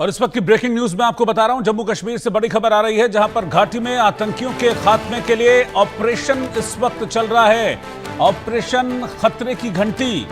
और इस वक्त की ब्रेकिंग न्यूज में आपको बता रहा हूं, जम्मू कश्मीर से बड़ी खबर आ रही है, जहां पर घाटी में आतंकियों के खात्मे के लिए ऑपरेशन इस वक्त चल रहा है। ऑपरेशन खतरे की घंटी,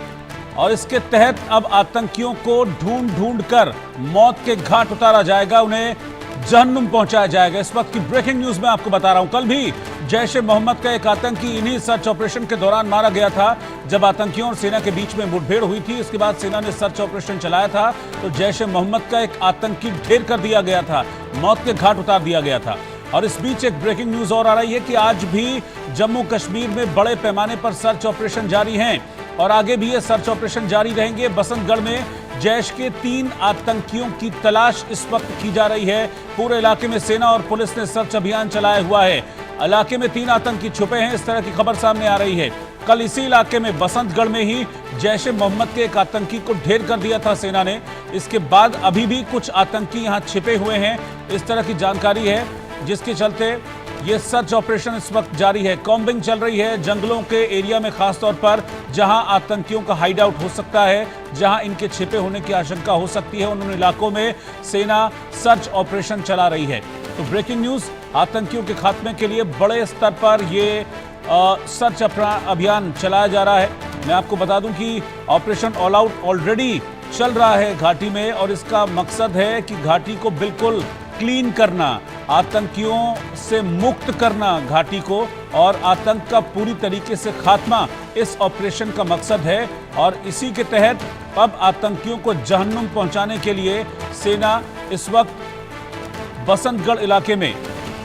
और इसके तहत अब आतंकियों को ढूंढ ढूंढ कर मौत के घाट उतारा जाएगा, उन्हें जहन्नुम पहुंचाया जाएगा। इस वक्त की ब्रेकिंग न्यूज में आपको बता रहा हूं, कल भी जैश ए मोहम्मद का एक आतंकी इन्हीं सर्च ऑपरेशन के दौरान मारा गया था। जब आतंकियों और सेना के बीच में मुठभेड़ हुई थी, इसके बाद सेना ने सर्च ऑपरेशन चलाया था, तो जैश ए मोहम्मद का एक आतंकी ढेर कर दिया गया था, मौत के घाट उतार दिया गया था। और इस बीच एक ब्रेकिंग न्यूज और आ रही है कि आज भी जम्मू कश्मीर में बड़े पैमाने पर सर्च ऑपरेशन जारी हैं और आगे भी ये सर्च ऑपरेशन जारी रहेंगे। बसंतगढ़ में जैश के 3 आतंकियों की तलाश इस वक्त की जा रही है। पूरे इलाके में सेना और पुलिस ने सर्च अभियान चलाया हुआ है। इलाके में 3 आतंकी छुपे हैं, इस तरह की खबर सामने आ रही है। कल इसी इलाके में बसंतगढ़ में ही जैश ए मोहम्मद के एक आतंकी को ढेर कर दिया था सेना ने। इसके बाद अभी भी कुछ आतंकी यहां छिपे हुए हैं, इस तरह की जानकारी है, जिसके चलते ये सर्च ऑपरेशन इस वक्त जारी है। कॉम्बिंग चल रही है जंगलों के एरिया में, खासतौर पर जहां आतंकियों का हाइड आउट हो सकता है, जहां इनके छिपे होने की आशंका हो सकती है, उन इलाकों में सेना सर्च ऑपरेशन चला रही है। तो ब्रेकिंग न्यूज, आतंकियों के खात्मे के लिए बड़े स्तर पर ये सर्च अभियान चलाया जा रहा है। मैं आपको बता दूं कि ऑपरेशन ऑल आउट ऑलरेडी चल रहा है घाटी में, और इसका मकसद है कि घाटी को बिल्कुल क्लीन करना, आतंकियों से मुक्त करना घाटी को, और आतंक का पूरी तरीके से खात्मा इस ऑपरेशन का मकसद है। और इसी के तहत अब आतंकियों को जहन्नुम पहुंचाने के लिए सेना इस वक्त बसंतगढ़ इलाके में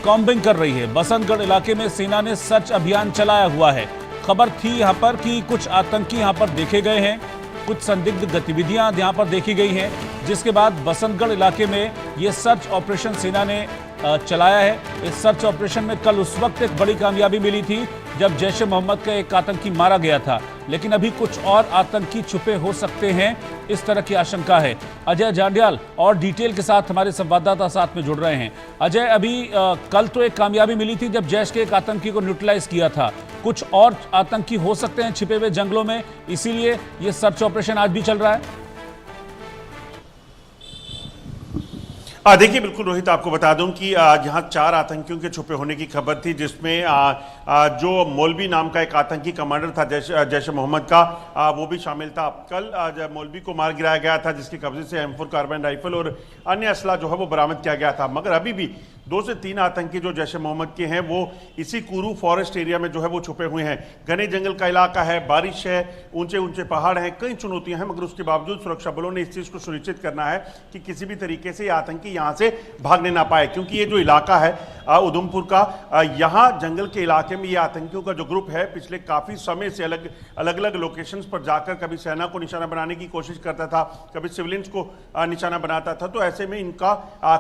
कॉम्बिंग कर रही है। बसंतगढ़ इलाके में सेना ने सर्च अभियान चलाया हुआ है। खबर थी यहां पर कि कुछ आतंकी यहां पर देखे गए हैं, कुछ संदिग्ध गतिविधियां यहां पर देखी गई हैं, जिसके बाद बसंतगढ़ इलाके में यह सर्च ऑपरेशन सेना ने चलाया है। इस सर्च ऑपरेशन में कल उस वक्त एक बड़ी कामयाबी मिली थी जब जैश ए मोहम्मद का एक आतंकी मारा गया था, लेकिन अभी कुछ और आतंकी छुपे हो सकते हैं, इस तरह की आशंका है। अजय जांडियाल और डिटेल के साथ हमारे संवाददाता साथ में जुड़ रहे हैं। अजय, अभी कल तो एक कामयाबी मिली थी जब जैश के एक आतंकी को न्यूट्रलाइज किया था, कुछ और आतंकी हो सकते हैं छिपे हुए जंगलों में, इसीलिए ये सर्च ऑपरेशन आज भी चल रहा है। देखिए, बिल्कुल रोहित, आपको बता दूं कि यहाँ 4 आतंकियों के छुपे होने की खबर थी, जिसमें जो मौलवी नाम का एक आतंकी कमांडर था जैश ए मोहम्मद का, वो भी शामिल था। कल जब मौलवी को मार गिराया गया था, जिसके कब्जे से M4 कार्बाइन राइफल और अन्य असला जो है वो बरामद किया गया था। मगर अभी भी 2 से 3 आतंकी जो जैश ए मोहम्मद के हैं, वो इसी कुरू फॉरेस्ट एरिया में जो है वो छुपे हुए हैं। घने जंगल का इलाका है, बारिश है, ऊंचे ऊंचे पहाड़ हैं, कई चुनौतियां हैं, मगर उसके बावजूद सुरक्षा बलों ने इस चीज़ को सुनिश्चित करना है कि किसी भी तरीके से ये आतंकी यहाँ से भागने ना पाए, क्योंकि ये जो इलाका है उधमपुर का, यहाँ जंगल के इलाके में ये आतंकियों का जो ग्रुप है पिछले काफ़ी समय से अलग अलग लोकेशंस पर जाकर कभी सेना को निशाना बनाने की कोशिश करता था, कभी सिविलियंस को निशाना बनाता था। तो ऐसे में इनका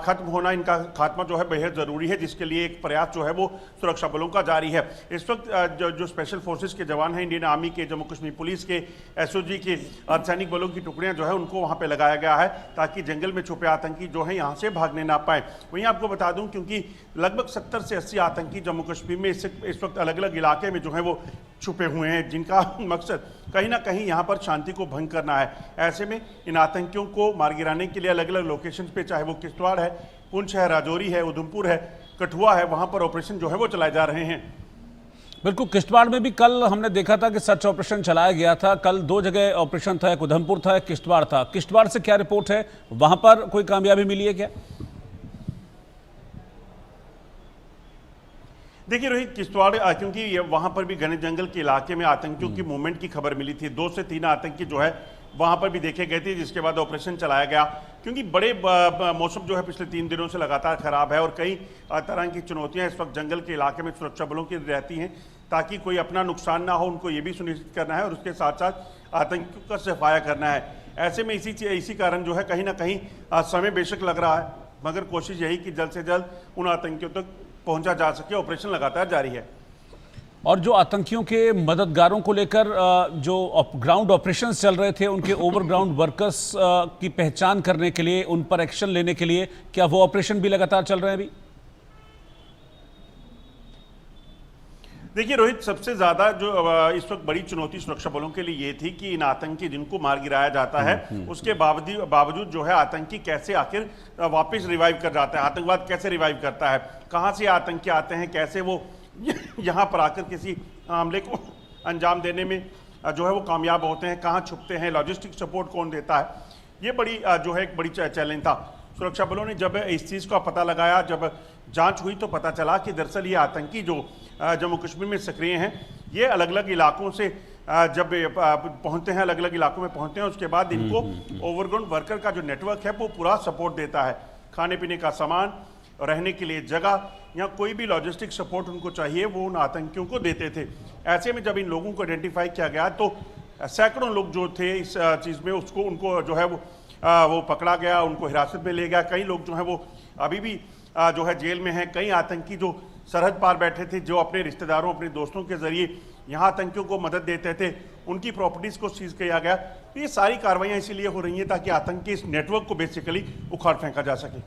खत्म होना, इनका खात्मा जो है बेहद ज़रूरी है, जिसके लिए एक प्रयास जो है वो सुरक्षा बलों का जारी है। इस वक्त जो स्पेशल फोर्सेस के जवान हैं, इंडियन आर्मी के, जम्मू कश्मीर पुलिस के, SOG के, अर्धसैनिक बलों की टुकड़ियां जो है उनको वहां पे लगाया गया है, ताकि जंगल में छुपे आतंकी जो है यहाँ से भागने ना पाए। वहीं आपको बता दूं, क्योंकि लगभग 70 से 80 आतंकी जम्मू कश्मीर में इस वक्त अलग अलग इलाके में जो है वो छुपे हुए हैं, जिनका मकसद कहीं ना कहीं यहाँ पर शांति को भंग करना है। ऐसे में इन आतंकियों को मार गिराने के लिए अलग अलग लोकेशन पे, चाहे वो किश्तवाड़ है, पुंछ है, राजौरी है, उधमपुर है, कठुआ है, वहां पर ऑपरेशन जो है वो चलाए जा रहे हैं। बिल्कुल, किश्तवाड़ में भी कल हमने देखा था कि सर्च ऑपरेशन चलाया गया था। कल 2 जगह ऑपरेशन था, एक उधमपुर था, एक किश्तवाड़ था। किश्तवाड़ से क्या रिपोर्ट है, वहां पर कोई कामयाबी मिली है क्या? देखिए रोहित, किश्तवाड़, क्योंकि वहां पर भी घने जंगल के इलाके में आतंकियों की मूवमेंट की खबर मिली थी, 2 से 3 आतंकी जो है वहां पर भी देखे गए थे, जिसके बाद ऑपरेशन चलाया गया। क्योंकि बड़े मौसम जो है पिछले 3 दिनों से लगातार खराब है, और कई तरह की चुनौतियां इस वक्त जंगल के इलाके में सुरक्षा बलों की रहती हैं, ताकि कोई अपना नुकसान ना हो, उनको ये भी सुनिश्चित करना है, और उसके साथ साथ आतंकियों का सफाया करना है। ऐसे में इसी कारण जो है कहीं ना कहीं समय बेशक लग रहा है, मगर कोशिश यही कि जल्द से जल्द उन आतंकियों तक पहुंचा जा सके। ऑपरेशन लगातार जारी है। और जो आतंकियों के मददगारों को लेकर जो ग्राउंड ऑपरेशंस चल रहे थे, उनके ओवरग्राउंड वर्कर्स की पहचान करने के लिए, उन पर एक्शन लेने के लिए, क्या वो ऑपरेशन भी लगातार चल रहे हैं अभी? देखिए रोहित, सबसे ज्यादा जो इस वक्त बड़ी चुनौती सुरक्षा बलों के लिए ये थी कि इन आतंकी जिनको मार गिराया जाता है उसके बावजूद जो है आतंकी कैसे आखिर वापस रिवाइव कर जाता है, आतंकवाद कैसे रिवाइव करता है, कहां से आतंकी आते हैं, कैसे वो यहां पर आकर किसी हमले को अंजाम देने में जो है वो कामयाब होते हैं, कहां छुपते हैं, लॉजिस्टिक सपोर्ट कौन देता है। ये बड़ी जो है एक बड़ी चैलेंज था। सुरक्षा बलों ने जब इस चीज़ का पता लगाया, जब जांच हुई तो पता चला कि दरअसल ये आतंकी जो जम्मू कश्मीर में सक्रिय हैं, ये अलग अलग इलाकों से जब पहुंचते हैं, अलग अलग इलाकों में पहुंचते हैं, उसके बाद इनको ओवरग्राउंड वर्कर का जो नेटवर्क है वो पूरा सपोर्ट देता है, खाने पीने का सामान, रहने के लिए जगह या कोई भी लॉजिस्टिक सपोर्ट उनको चाहिए वो उन आतंकियों को देते थे। ऐसे में जब इन लोगों को आइडेंटिफाई किया गया तो सैकड़ों लोग जो थे इस चीज़ में उनको जो है वो पकड़ा गया, उनको हिरासत में ले गया। कई लोग जो है वो अभी भी जो है जेल में हैं। कई आतंकी जो सरहद पार बैठे थे, जो अपने रिश्तेदारों, अपने दोस्तों के जरिए यहाँ आतंकियों को मदद देते थे, उनकी प्रॉपर्टीज़ को सीज किया गया। ये सारी कार्रवाइयाँ इसीलिए हो रही हैं ताकि आतंकी इस नेटवर्क को बेसिकली उखाड़ फेंका जा सके।